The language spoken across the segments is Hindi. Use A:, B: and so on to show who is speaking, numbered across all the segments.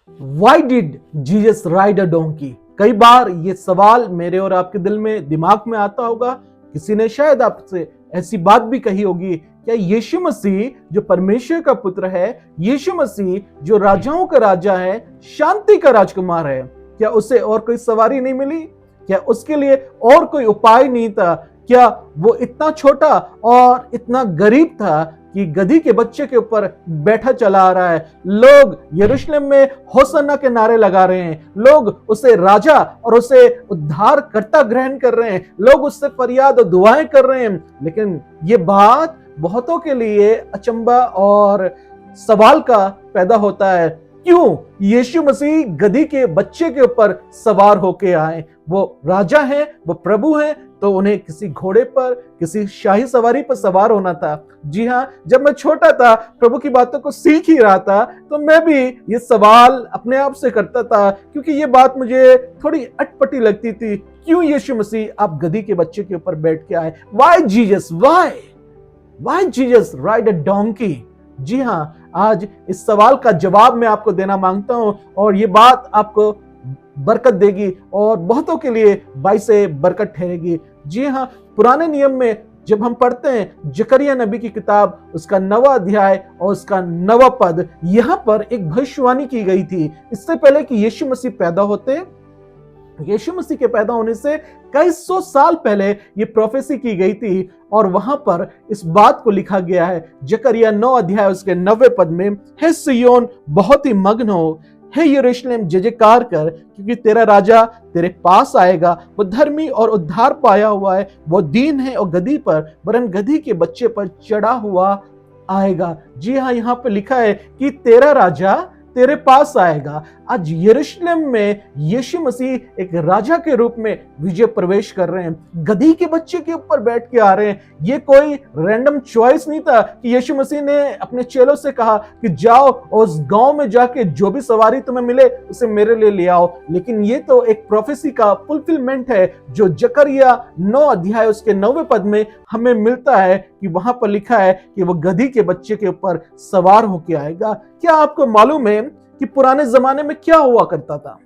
A: Why did Jesus ride a donkey? कई बार ये सवाल मेरे और आपके दिल में दिमाग में आता होगा। किसी ने शायद आपसे ऐसी बात भी कही होगी, क्या यीशु मसीह जो परमेश्वर का पुत्र है, यीशु मसीह जो राजाओं का राजा है, शांति का राजकुमार है, क्या उसे और कोई सवारी नहीं मिली? क्या उसके लिए और कोई उपाय नहीं था? क्या वो इतना छोटा और इतना गरीब था कि गधी के बच्चे के ऊपर बैठा चला आ रहा है? लोग यरूशलेम में होसन्ना के नारे लगा रहे हैं, लोग उसे राजा और उसे उद्धारकर्ता ग्रहण कर रहे हैं, लोग उससे फरियाद और दुआएं कर रहे हैं। लेकिन ये बात बहुतों के लिए अचंभा और सवाल का पैदा होता है, क्यों यीशु मसीह गधी के बच्चे के ऊपर सवार होके आए? वो राजा हैं, वो प्रभु हैं, तो उन्हें किसी घोड़े पर, किसी शाही सवारी पर सवार होना था। जी हाँ, जब मैं छोटा था, प्रभु की बातों को सीख ही रहा था, तो मैं भी ये सवाल अपने आप से करता था, क्योंकि ये बात मुझे थोड़ी अटपटी लगती थी। क्यों यीशु मसीह आप गधी के बच्चे के ऊपर बैठ के आए? Why Jesus, why Jesus ride a donkey? जी हाँ, आज इस सवाल का जवाब मैं आपको देना मांगता हूं, और ये बात आपको बरकत देगी और बहुतों के लिए बाइसे बरकत ठहरेगी। जी हाँ, पुराने नियम में जब हम पढ़ते हैं जकरिया नबी की किताब, उसका 9वां अध्याय और उसका 9वां पद, यहां पर एक भविष्यवाणी की गई थी। इससे पहले कि यीशु मसीह पैदा होते, यीशु मसीह के पैदा होने से कई सौ साल पहले ये प्रोफेसी की गई थी, और वहां पर इस बात को लिखा गया है जकरिया 9 अध्याय उसके 9वें पद में, हे सिय्योन बहुत ही मग्न हो, हे यरूशलेम जय जयकार कर, क्योंकि तेरा राजा तेरे पास आएगा, वो धर्मी और उद्धार पाया हुआ है, वो दीन है और गधी पर, वरन गधी के बच्चे पर चढ़ा हुआ आएगा। जी हाँ, यहाँ पे लिखा है कि तेरा राजा तेरे पास आएगा। आज यरूशलेम में यीशु मसीह एक राजा के रूप में विजय प्रवेश कर रहे हैं, गधी के बच्चे के ऊपर बैठ के आ रहे हैं। ये कोई रैंडम चॉइस नहीं था कि यीशु मसीह ने अपने चेलों से कहा कि जाओ और उस गांव में जाके जो भी सवारी तुम्हें मिले उसे मेरे लिए ले आओ। लेकिन ये तो एक प्रोफेसी का फुलफिलमेंट है जो जकरिया 9 अध्याय उसके 9वें पद में हमें मिलता है, कि वहां पर लिखा है कि वो गधी के बच्चे के ऊपर सवार होके आएगा। क्या आपको मालूम है कि पुराने जमाने में क्या हुआ करता था?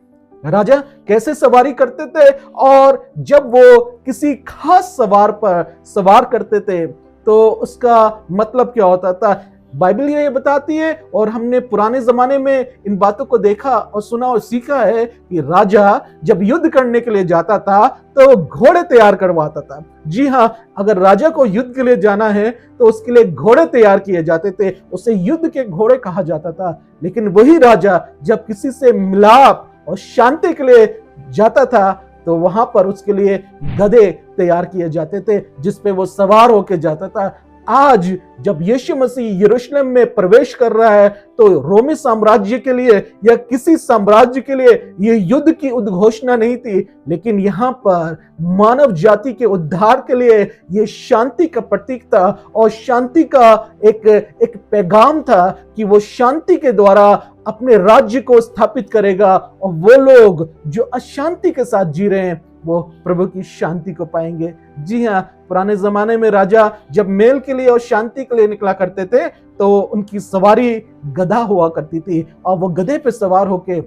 A: राजा कैसे सवारी करते थे, और जब वो किसी खास सवार पर सवार करते थे तो उसका मतलब क्या होता था? बाइबल ये बताती है, और हमने पुराने जमाने में इन बातों को देखा और सुना और सीखा है कि राजा जब युद्ध करने के लिए जाता था तो घोड़े तैयार करवाता था। जी हाँ, अगर राजा को युद्ध के लिए जाना है तो उसके लिए घोड़े तैयार किए जाते थे, उसे युद्ध के घोड़े कहा जाता था। लेकिन वही राजा जब किसी से मिलाप और शांति के लिए जाता था तो वहां पर उसके लिए गधे तैयार किए जाते थे जिसपे वो सवार होके जाता था। आज जब यीशु मसीह यरूशलेम में प्रवेश कर रहा है तो रोमी साम्राज्य के लिए या किसी साम्राज्य के लिए ये युद्ध की उद्घोषणा नहीं थी, लेकिन यहाँ पर मानव जाति के उद्धार के लिए ये शांति का प्रतीक था, और शांति का एक पैगाम था कि वो शांति के द्वारा अपने राज्य को स्थापित करेगा, और वो लोग जो अशांति के साथ जी रहे हैं वो प्रभु की शांति को पाएंगे। जी हाँ, पुराने जमाने में राजा जब मेल के लिए और शांति के लिए निकला करते थे तो उनकी सवारी गधा हुआ करती थी, और वो गधे पे सवार होके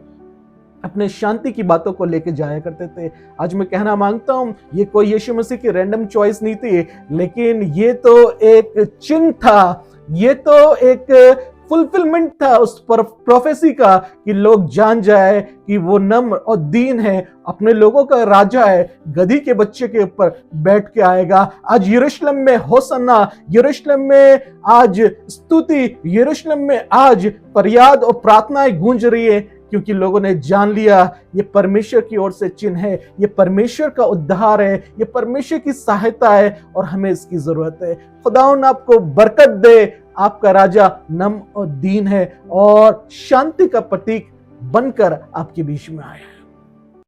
A: अपने शांति की बातों को लेके जाया करते थे। आज मैं कहना मांगता हूं, ये कोई यीशु मसीह की रैंडम चॉइस नहीं थी, लेकिन ये तो एक चिन्ह था, ये तो एक फुलफिलमेंट था उस प्रोफेसी का, कि लोग जान जाए कि वो नम्र और दीन है, अपने लोगों का राजा है, गधी के बच्चे के ऊपर बैठ के आएगा। आज यरूशलेम में होसन्ना, यरूशलेम में आज स्तुति, यरूशलेम में आज फरियाद और प्रार्थनाएं गूंज रही है, क्योंकि लोगों ने जान लिया ये परमेश्वर की ओर से चिन्ह है, ये परमेश्वर का उद्धार है, ये परमेश्वर की सहायता है, और हमें इसकी जरूरत है। खुदावन आपको बरकत दे। आपका राजा नम्र और दीन है और शांति का प्रतीक बनकर आपके बीच में आया है।